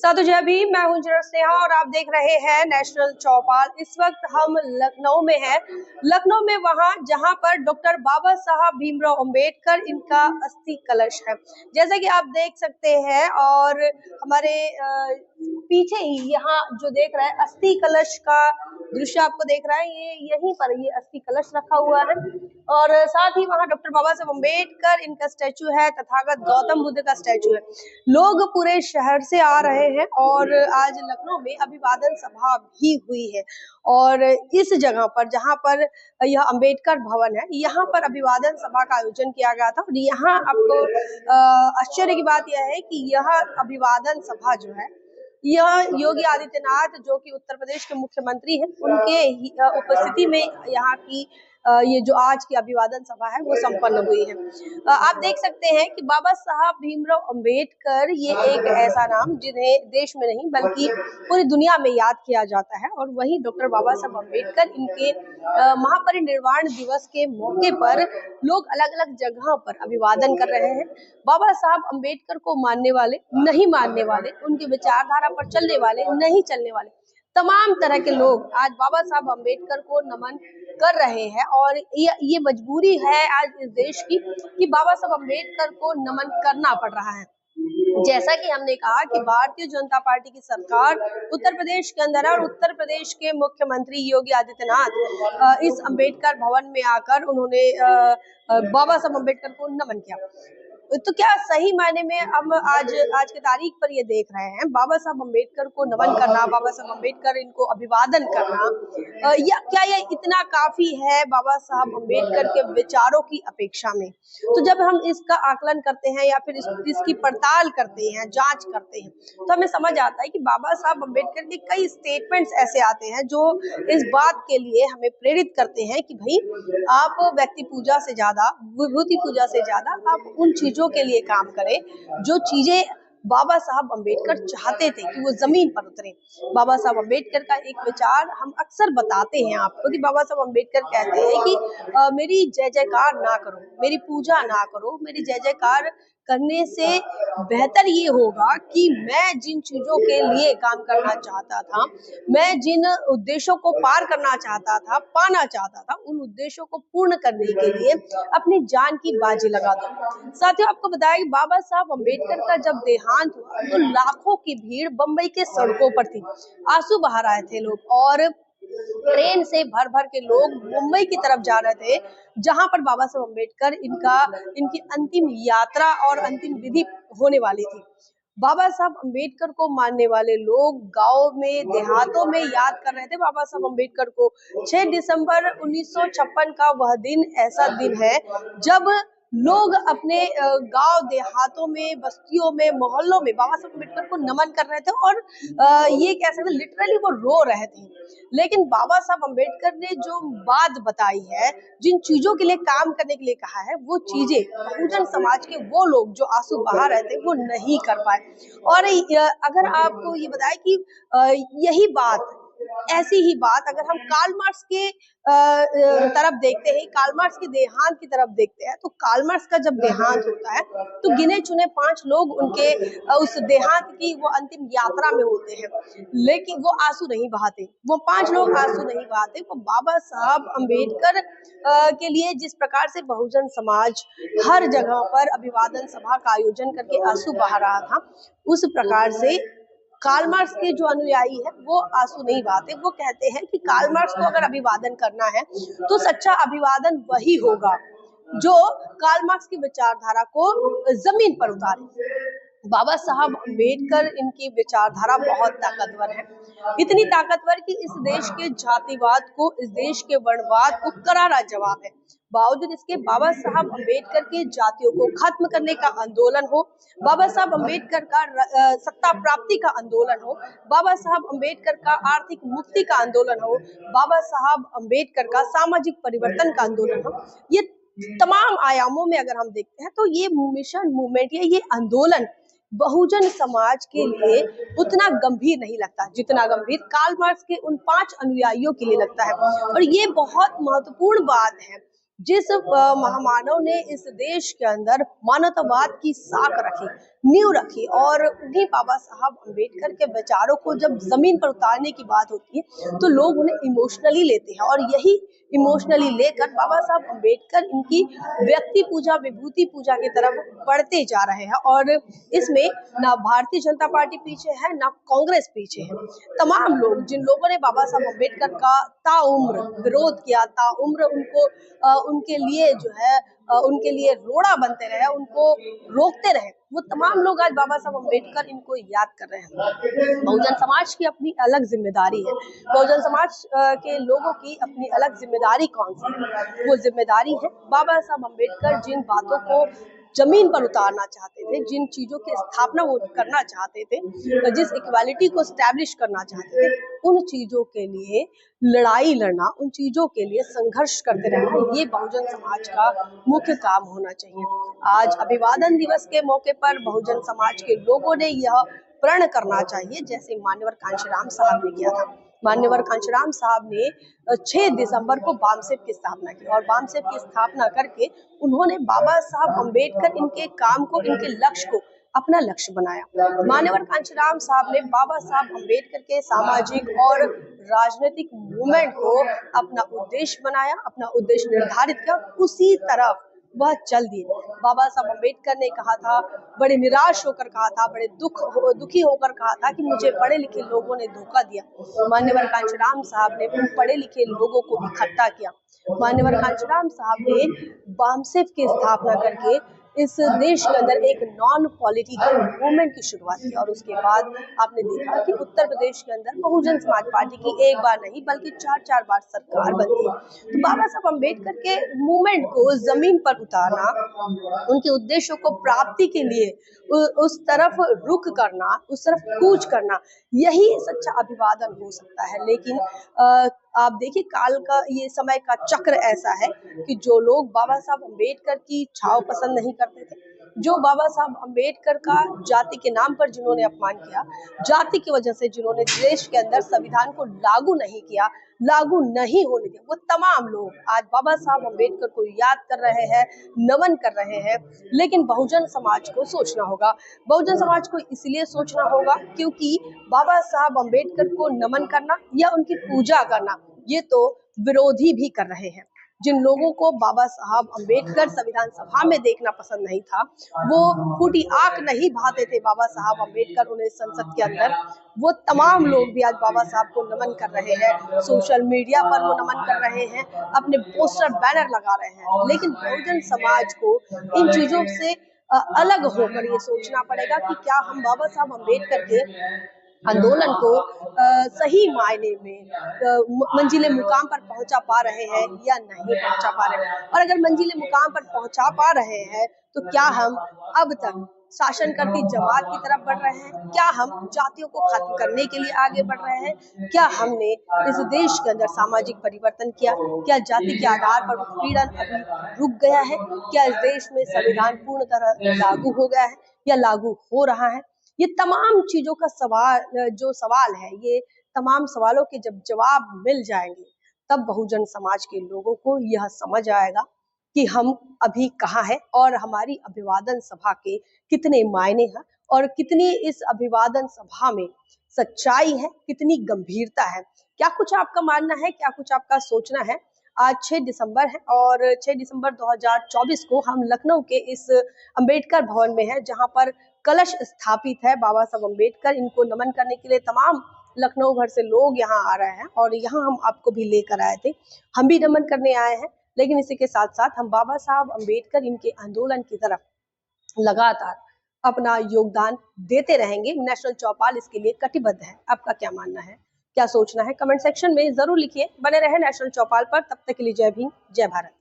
साधु जय भीम। मैं हूं इंजीनियर स्नेहा और आप देख रहे हैं नेशनल चौपाल। इस वक्त हम लखनऊ में हैं। लखनऊ में वहां जहां पर डॉक्टर बाबा साहब भीमराव अंबेडकर इनका अस्थि कलश है, जैसा कि आप देख सकते हैं। और हमारे पीछे ही यहाँ जो देख रहे हैं अस्थि कलश का दृश्य आपको देख रहा है, ये यहीं पर ये अस्थि कलश रखा हुआ है। और साथ ही वहाँ डॉक्टर बाबा साहब अम्बेडकर इनका स्टैचू है, तथागत गौतम बुद्ध का स्टैचू है। लोग पूरे शहर से आ रहे हैं और आज लखनऊ में अभिवादन सभा भी हुई है। और इस जगह पर जहां पर यह अंबेडकर भवन है, यहाँ पर अभिवादन सभा का आयोजन किया गया था। और यहाँ आपको आश्चर्य की बात यह है कि यह अभिवादन सभा जो है, यह योगी आदित्यनाथ जो कि उत्तर प्रदेश के मुख्यमंत्री हैं, उनके उपस्थिति में यहाँ की ये जो आज की अभिवादन सभा है वो संपन्न हुई है। आप देख सकते हैं कि बाबा साहब भीमराव अंबेडकर ये एक ऐसा नाम जिन्हें देश में नहीं बल्कि पूरी दुनिया में याद किया जाता है। और वहीं डॉक्टर बाबा साहब अंबेडकर इनके महापरिनिर्वाण दिवस के मौके पर लोग अलग अलग जगह पर अभिवादन कर रहे हैं। बाबा साहब अंबेडकर को मानने वाले, नहीं मानने वाले, उनकी विचारधारा पर चलने वाले, नहीं चलने वाले, तमाम तरह के लोग आज बाबा साहब अंबेडकर को नमन कर रहे हैं। और ये मजबूरी है आज इस देश की कि बाबा साहब अंबेडकर को नमन करना पड़ रहा है। जैसा कि हमने कहा कि भारतीय जनता पार्टी की सरकार उत्तर प्रदेश के अंदर है और उत्तर प्रदेश के मुख्यमंत्री योगी आदित्यनाथ इस अंबेडकर भवन में आकर उन्होंने बाबा साहब अंबेडकर को नमन किया। तो क्या सही मायने में हम आज की तारीख पर ये देख रहे हैं, बाबा साहब अंबेडकर को नमन करना, बाबा साहब अंबेडकर इनको अभिवादन करना, या क्या ये इतना काफी है बाबा साहब अंबेडकर के विचारों की अपेक्षा में? तो जब हम इसका आकलन करते हैं या फिर इसकी पड़ताल करते हैं, जांच करते हैं, तो हमें समझ आता है कि बाबा साहब अंबेडकर के कई स्टेटमेंट्स ऐसे आते हैं जो इस बात के लिए हमें प्रेरित करते हैं कि भाई आप व्यक्ति पूजा से ज्यादा, विभूति पूजा से ज्यादा आप उन चीजों के लिए काम करें जो चीजें बाबा साहब अंबेडकर चाहते थे कि वो जमीन पर उतरे। बाबा साहब अंबेडकर का एक विचार हम अक्सर बताते हैं आपको कि बाबा साहब अंबेडकर कहते हैं कि मेरी जय जयकार ना करो, मेरी पूजा ना करो, मेरी जय जयकार करने से बेहतर ये होगा कि मैं जिन चीजों के लिए काम करना चाहता था, मैं जिन उद्देश्यों को पार करना चाहता था, पाना चाहता था, उन उद्देश्यों को पूर्ण करने के लिए अपनी जान की बाजी लगा दो। साथियों, आपको बताया कि बाबा साहब अंबेडकर का जब देहांत हुआ तो लाखों की भीड़ बंबई के सड़कों पर थी। आंसू बहा रहे थे लोग और ट्रेन से भर भर के लोग मुंबई की तरफ जा रहे थे, जहां पर बाबा साहब अंबेडकर इनकी अंतिम यात्रा और अंतिम विधि होने वाली थी। बाबा साहब अंबेडकर को मानने वाले लोग गांव में, देहातों में याद कर रहे थे बाबा साहब अंबेडकर को। 6 दिसंबर 1956 का वह दिन ऐसा दिन है जब लोग अपने गांव देहातों में, बस्तियों में, मोहल्लों में बाबा साहब अम्बेडकर को नमन कर रहे थे और ये कह सकते लिटरली वो रो रहे थे। लेकिन बाबा साहब अम्बेडकर ने जो बात बताई है, जिन चीजों के लिए काम करने के लिए कहा है, वो चीजें बहुजन समाज के वो लोग जो आंसू बहा रहे थे वो नहीं कर पाए। और अगर आपको ये बताए कि यही बात, ऐसी ही बात अगर हम कार्ल मार्क्स के तरफ देखते हैं, कार्ल मार्क्स के देहांत की तरफ देखते हैं, तो कार्ल मार्क्स का जब देहांत होता है तो गिने चुने 5 लोग उनके उस देहांत की वो अंतिम यात्रा में होते हैं, लेकिन वो आंसू नहीं बहाते, वो 5 लोग आंसू नहीं बहाते। वो बाबा साहब अंबेडकर के लिए जिस प्रकार से बहुजन समाज हर जगह पर अभिवादन सभा का आयोजन करके आंसू बहा रहा था, उस प्रकार से कार्ल मार्क्स के जो अनुयायी है वो आंसू नहीं बहाते। वो कहते हैं कि कार्ल मार्क्स को अगर अभिवादन करना है तो सच्चा अभिवादन वही होगा जो कार्ल मार्क्स की विचारधारा को जमीन पर उतारे। बाबा साहब अम्बेडकर, इनकी विचारधारा बहुत ताकतवर है, इतनी ताकतवर कि इस देश के जातिवाद को, इस देश के वर्णवाद को करारा जवाब है। बावजूद इसके बाबा साहब अम्बेडकर के जातियों को खत्म करने का आंदोलन हो, बाबा साहब अम्बेडकर का सत्ता प्राप्ति का आंदोलन हो, बाबा साहब अम्बेडकर का आर्थिक मुक्ति का आंदोलन हो, बाबा साहब अम्बेडकर का सामाजिक परिवर्तन का आंदोलन हो, ये तमाम आयामों में अगर हम देखते हैं तो ये मिशन, मूवमेंट, ये आंदोलन बहुजन समाज के लिए उतना गंभीर नहीं लगता जितना गंभीर कार्ल मार्क्स के उन 5 अनुयायियों के लिए लगता है। और ये बहुत महत्वपूर्ण बात है, जिस महामानव ने इस देश के अंदर मानवतावाद की साख रखी, नींव रखी और उन्हीं बाबा साहब अम्बेडकर के विचारों को जब जमीन पर उतारने की बात होती है तो लोग उन्हें इमोशनली लेते हैं और यही इमोशनली लेकर बाबा साहब अम्बेडकर इनकी व्यक्ति पूजा विभूति पूजा की तरफ बढ़ते जा रहे हैं। और इसमें ना भारतीय जनता पार्टी पीछे है ना कांग्रेस पीछे है। तमाम लोग जिन लोगों ने बाबा साहब अम्बेडकर का ताउम्र विरोध किया, ताउम्र उनको उनके लिए जो है उनके लिए रोड़ा बनते रहे, उनको रोकते रहे, वो तमाम लोग आज बाबा साहब अम्बेडकर इनको याद कर रहे हैं। बहुजन समाज की अपनी अलग जिम्मेदारी है। बहुजन समाज के लोगों की अपनी अलग जिम्मेदारी कौन सी है? वो जिम्मेदारी है बाबा साहब अम्बेडकर जिन बातों को जमीन पर उतारना चाहते थे, जिन चीजों की स्थापना वो करना चाहते थे, जिस इक्वालिटी को स्टैब्लिश करना चाहते थे, उन चीजों के लिए लड़ाई लड़ना, उन चीजों के लिए संघर्ष करते रहना, ये बहुजन समाज का मुख्य काम होना चाहिए। आज अभिवादन दिवस के मौके पर बहुजन समाज के लोगों ने यह प्रण करना चाहिए, जैसे मान्यवर कांशीराम साहब ने किया था। मान्यवर कांशीराम साहब ने 6 दिसंबर को बामसेफ की स्थापना की और बामसेफ की स्थापना करके उन्होंने बाबा साहब अम्बेडकर इनके काम को, इनके लक्ष्य को अपना लक्ष्य बनाया। मान्यवर कांशीराम साहब ने बाबा साहब अम्बेडकर के सामाजिक और राजनीतिक मूवमेंट को अपना उद्देश्य बनाया, अपना उद्देश्य निर्धारित किया, उसी तरफ वह चल दिए। बाबा साहब अम्बेडकर ने कहा था, बड़े निराश होकर कहा था, बड़े दुखी होकर कहा था कि मुझे पढ़े लिखे लोगों ने धोखा दिया। मान्यवर कांशीराम साहब ने उन पढ़े लिखे लोगों को इकट्ठा किया। मान्यवर कांशीराम साहब ने बामसेफ की स्थापना करके इस देश के अंदर एक नॉन पॉलिटिकल मूवमेंट की शुरुआत की और उसके बाद आपने देखा कि उत्तर प्रदेश के अंदर बहुजन समाज पार्टी की एक बार नहीं बल्कि 4-4 बार सरकार बनती है। तो बाबा साहब अम्बेडकर के मूवमेंट को जमीन पर उतारना, उनके उद्देश्यों को प्राप्ति के लिए उस तरफ रुख करना, उस तरफ कूच करना, यही सच्चा अभिवादन हो सकता है। लेकिन आप देखिए काल का ये समय का चक्र ऐसा है कि जो लोग बाबा साहब अम्बेडकर की छाव पसंद नहीं करते थे, जो बाबा साहब अम्बेडकर का जाति के नाम पर जिन्होंने अपमान किया, जाति की वजह से जिन्होंने देश के अंदर संविधान को लागू नहीं किया, लागू नहीं होने दिया, वो तमाम लोग आज बाबा साहब अम्बेडकर को याद कर रहे हैं, नमन कर रहे हैं। लेकिन बहुजन समाज को सोचना होगा, बहुजन समाज को इसलिए सोचना होगा क्योंकि बाबा साहब अम्बेडकर को नमन करना या उनकी पूजा करना, ये तो विरोधी भी कर रहे हैं। जिन लोगों को बाबा साहब अम्बेडकर संविधान सभा में देखना पसंद नहीं था, वो फूटी आंख नहीं भाते थे बाबा साहब अम्बेडकर उन्हें संसद के अंदर, वो तमाम लोग भी आज बाबा साहब को नमन कर रहे हैं, सोशल मीडिया पर वो नमन कर रहे हैं, अपने पोस्टर बैनर लगा रहे हैं। लेकिन बहुजन समाज को इन चीजों से अलग होकर ये सोचना पड़ेगा कि क्या हम बाबा साहब अम्बेडकर के आंदोलन को सही मायने में मंजिले मुकाम पर पहुंचा पा रहे हैं या नहीं पहुंचा पा रहे हैं। और अगर मंजिले मुकाम पर पहुंचा पा रहे हैं तो क्या हम अब तक शासन करती जमात की तरफ बढ़ रहे हैं? क्या हम जातियों को खत्म करने के लिए आगे बढ़ रहे हैं? क्या हमने इस देश के अंदर सामाजिक परिवर्तन किया? क्या जाति के आधार पर उत्पीड़न अभी रुक गया है? क्या इस देश में संविधान पूर्ण तरह लागू हो गया है या लागू हो रहा है? ये तमाम चीजों का सवाल है, ये तमाम सवालों के जब जवाब मिल जाएंगे तब बहुजन समाज के लोगों को यह समझ आएगा कि हम अभी कहाँ हैं और हमारी अभिवादन सभा के कितने मायने हैं और कितनी इस अभिवादन सभा में सच्चाई है, कितनी गंभीरता है। क्या कुछ आपका मानना है, क्या कुछ आपका सोचना है? आज 6 दिसंबर है और 6 दिसंबर 2024 को हम लखनऊ के इस अंबेडकर भवन में है, जहां पर कलश स्थापित है बाबा साहब अम्बेडकर। इनको नमन करने के लिए तमाम लखनऊ भर से लोग यहाँ आ रहे हैं और यहाँ हम आपको भी लेकर आए थे, हम भी नमन करने आए हैं। लेकिन इसी के साथ साथ हम बाबा साहब अम्बेडकर इनके आंदोलन की तरफ लगातार अपना योगदान देते रहेंगे। नेशनल चौपाल इसके लिए कटिबद्ध है। आपका क्या मानना है, क्या सोचना है? कमेंट सेक्शन में जरूर लिखिए। बने रहे नेशनल चौपाल पर, तब तक के लिए जय भीम, जय भारत।